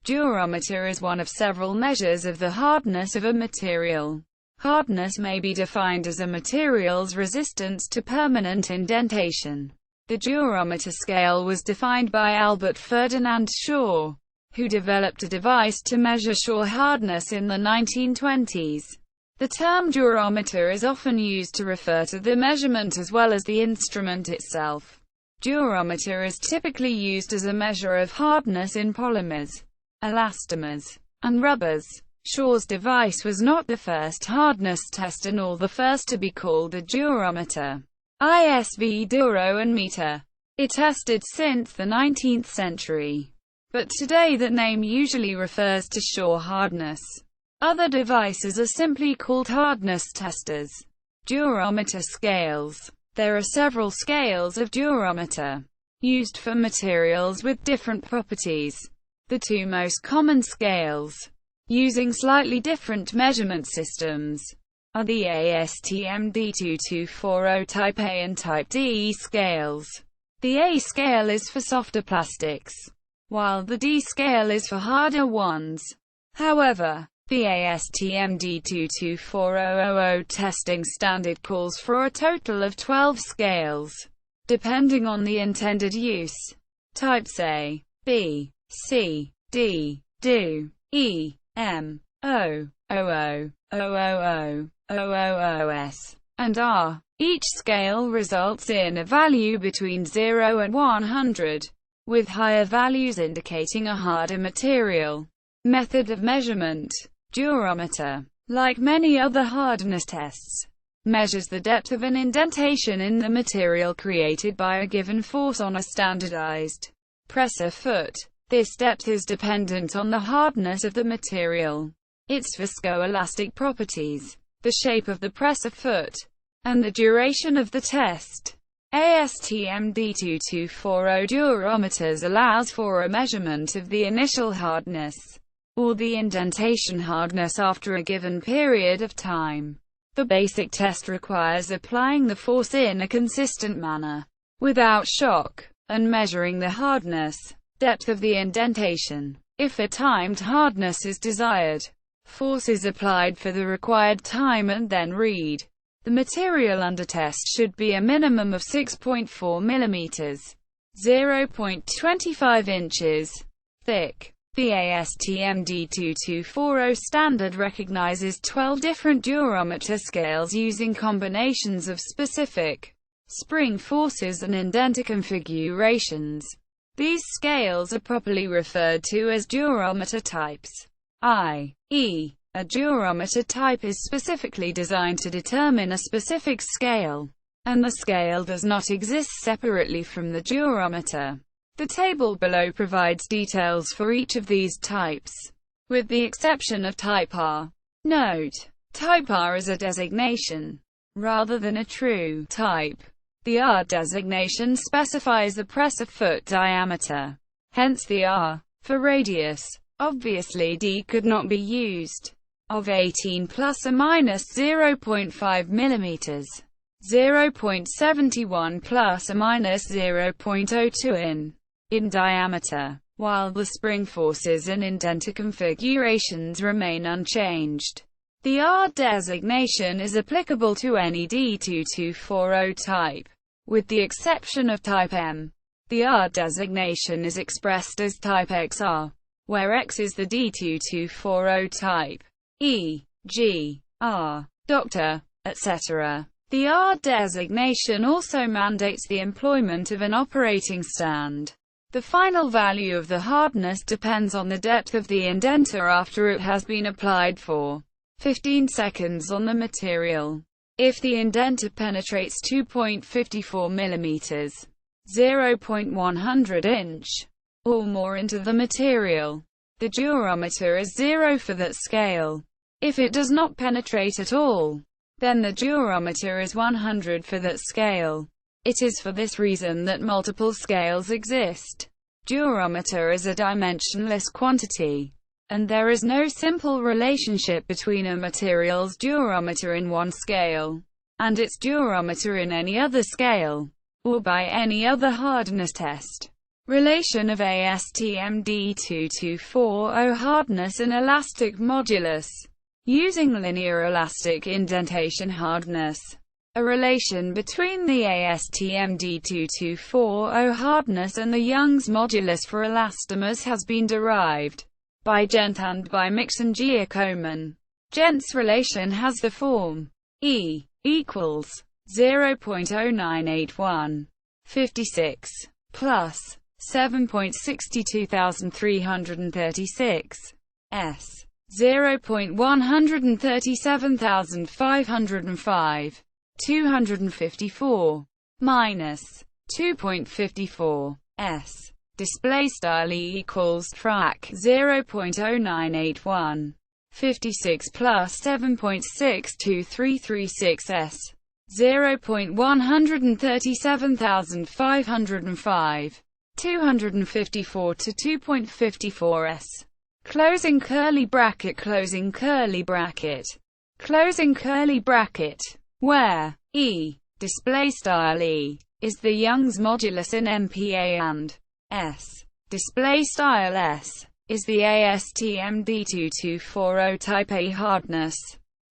Durometer is one of several measures of the hardness of a material. Hardness may be defined as a material's resistance to permanent indentation. The durometer scale was defined by Albert Ferdinand Shore, who developed a device to measure Shore hardness in the 1920s. The term durometer is often used to refer to the measurement as well as the instrument itself. Durometer is typically used as a measure of hardness in polymers, elastomers, and rubbers. Shore's device was not the first hardness tester nor the first to be called a durometer. ISV duro and meter. It tested since the 19th century. But today that name usually refers to Shore hardness. Other devices are simply called hardness testers. Durometer scales. There are several scales of durometer, used for materials with different properties. The two most common scales, using slightly different measurement systems, are the ASTM D2240 Type A and Type D scales. The A scale is for softer plastics, while the D scale is for harder ones. However, the ASTM D22400 testing standard calls for a total of 12 scales, depending on the intended use. Types A, B, C, D, Do, E, M, O, OO, OOO, OOOS, and R. Each scale results in a value between 0 and 100, with higher values indicating a harder material. Method of measurement. Durometer, like many other hardness tests, measures the depth of an indentation in the material created by a given force on a standardized presser foot. This depth is dependent on the hardness of the material, its viscoelastic properties, the shape of the presser foot, and the duration of the test. ASTM D2240 durometers allows for a measurement of the initial hardness, or the indentation hardness after a given period of time. The basic test requires applying the force in a consistent manner, without shock, and measuring the hardness, depth of the indentation. If a timed hardness is desired, force is applied for the required time and then read. The material under test should be a minimum of 6.4 mm, 0.25 inches, thick. The ASTM D2240 standard recognizes 12 different durometer scales using combinations of specific spring forces and indenter configurations. These scales are properly referred to as durometer types, i.e., a durometer type is specifically designed to determine a specific scale, and the scale does not exist separately from the durometer. The table below provides details for each of these types, with the exception of Type R. Note: Type R is a designation, rather than a true type. The R designation specifies the presser foot diameter, hence the R for radius. Obviously D could not be used. Of 18 plus or minus 0.5 mm, 0.71 plus or minus 0.02 in diameter, while the spring forces and indenter configurations remain unchanged. The R designation is applicable to any D2240 type, with the exception of Type M. The R designation is expressed as Type XR, where X is the D2240 type, e.g., R, Doctor, etc. The R designation also mandates the employment of an operating stand. The final value of the hardness depends on the depth of the indenter after it has been applied for 15 seconds on the material. If the indenter penetrates 2.54 mm, 0.100 inch, or more into the material, the durometer is 0 for that scale. If it does not penetrate at all, then the durometer is 100 for that scale. It is for this reason that multiple scales exist. Durometer is a dimensionless quantity, and there is no simple relationship between a material's durometer in one scale and its durometer in any other scale, or by any other hardness test. Relation of ASTM-D2240 hardness and elastic modulus. Using linear elastic indentation hardness. A relation between the ASTM-D2240 hardness and the Young's modulus for elastomers has been derived by Gent and by Mix and Giacomin. Gent's relation has the form E equals 0.0981 56 plus 7.62336 S 0.137505 254 minus 2.54 S. Display style E equals frac 0.0981 56 plus 7.62336 S 0.137505 254 to 2.54 S. Closing curly bracket, closing curly bracket, closing curly bracket, where E, display style E, is the Young's modulus in MPa and S, display style S, is the ASTM-D2240 type A hardness.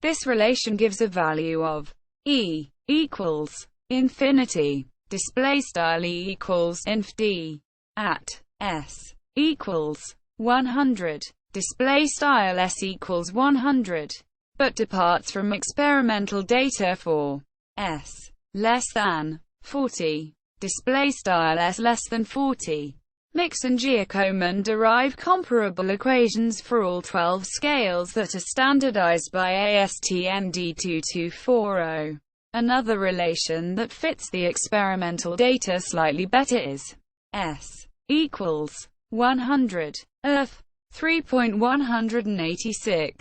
This relation gives a value of E equals infinity, display style E equals inf D, at S equals 100, display style S equals 100, but departs from experimental data for S less than 40, display style S less than 40. Mix and Giacomin derive comparable equations for all 12 scales that are standardized by ASTM-D2240. Another relation that fits the experimental data slightly better is S equals 100 of 3.186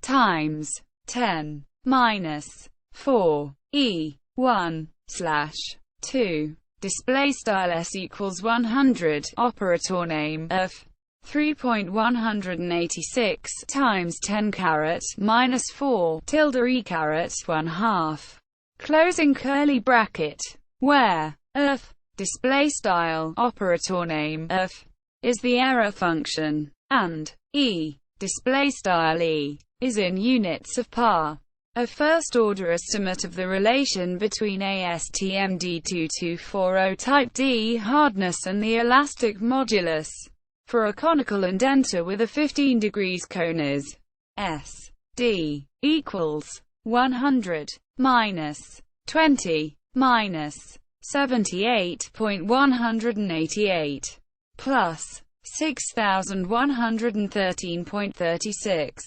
times 10 minus 4 E1 slash 2. Display style S equals 100. Operator name of 3.186 times 10 caret minus 4 tilde E caret 1/2. Closing curly bracket, where of display style operator name of is the error function, and E, display style E, is in units of par. A first-order estimate of the relation between ASTM-D2240 type D hardness and the elastic modulus for a conical indenter with a 15 degrees cone is S D equals 100 minus 20 minus 78.188 plus 6113.36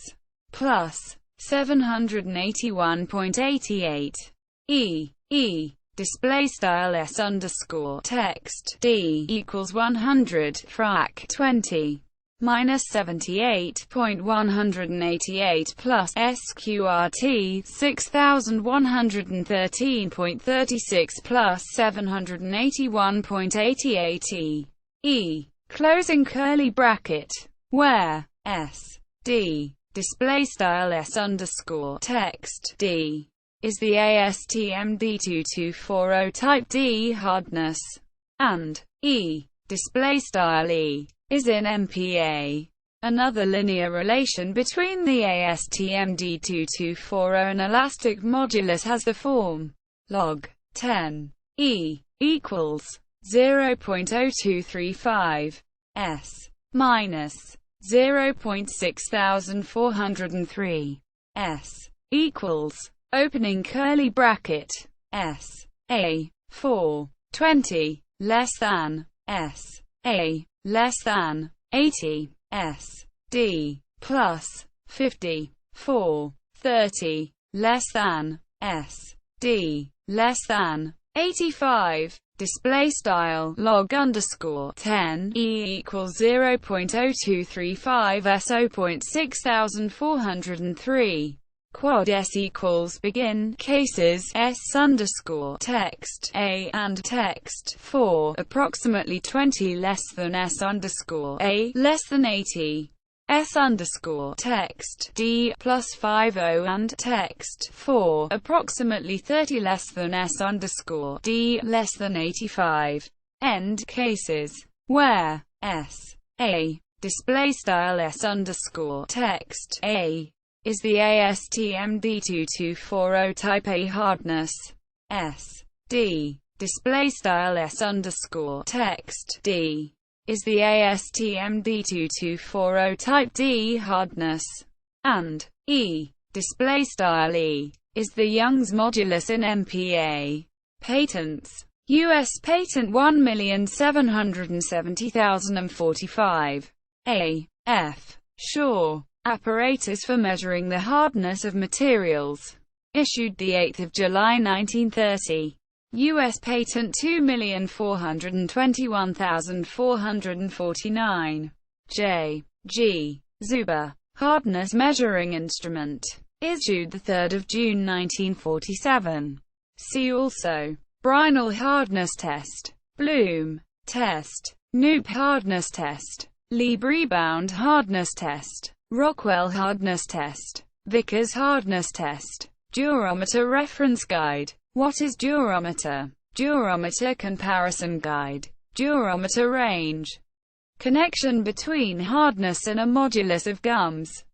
plus 781.88 E display style S underscore text D equals 100 frac 20 minus 78.188 plus SQRT 6113.36 plus 781.88 E closing curly bracket, where S D display style S underscore text D is the ASTM-D2240 type D hardness, and E display style E is in MPa. Another linear relation between the ASTM-D2240 and elastic modulus has the form log 10 E equals 0.0235 S minus 0.6403 S equals opening curly bracket S A 4 20 less than S A less than 80 S D plus 50 4 30 less than S D less than 85. Display style log underscore 10 E equals 0.0235 S 0.6403. Quad S equals begin cases S underscore text A and text 4 approximately 20 less than S underscore A less than 80. S underscore text D plus 50 and text 4 approximately 30 less than S underscore D less than 85. End cases. where S A display style S underscore text A is the ASTM D2240 type A hardness. S D display style S underscore text D is the ASTM D2240 type D hardness, and E display style E is the Young's modulus in MPa. Patents: U.S. Patent 1,770,045. A. F. Shore. Apparatus for measuring the hardness of materials. Issued 8 July 1930. U.S. Patent 2,421,449. J. G. Zuber. Hardness measuring instrument. Issued 3 June 1947. See also: Brinell hardness test, Bloom test, Knoop hardness test, Lieb-Rebound hardness test, Rockwell hardness test, Vickers hardness test. Durometer reference guide. What is durometer? Durometer comparison guide. Durometer range. Connection between hardness and a modulus of gums.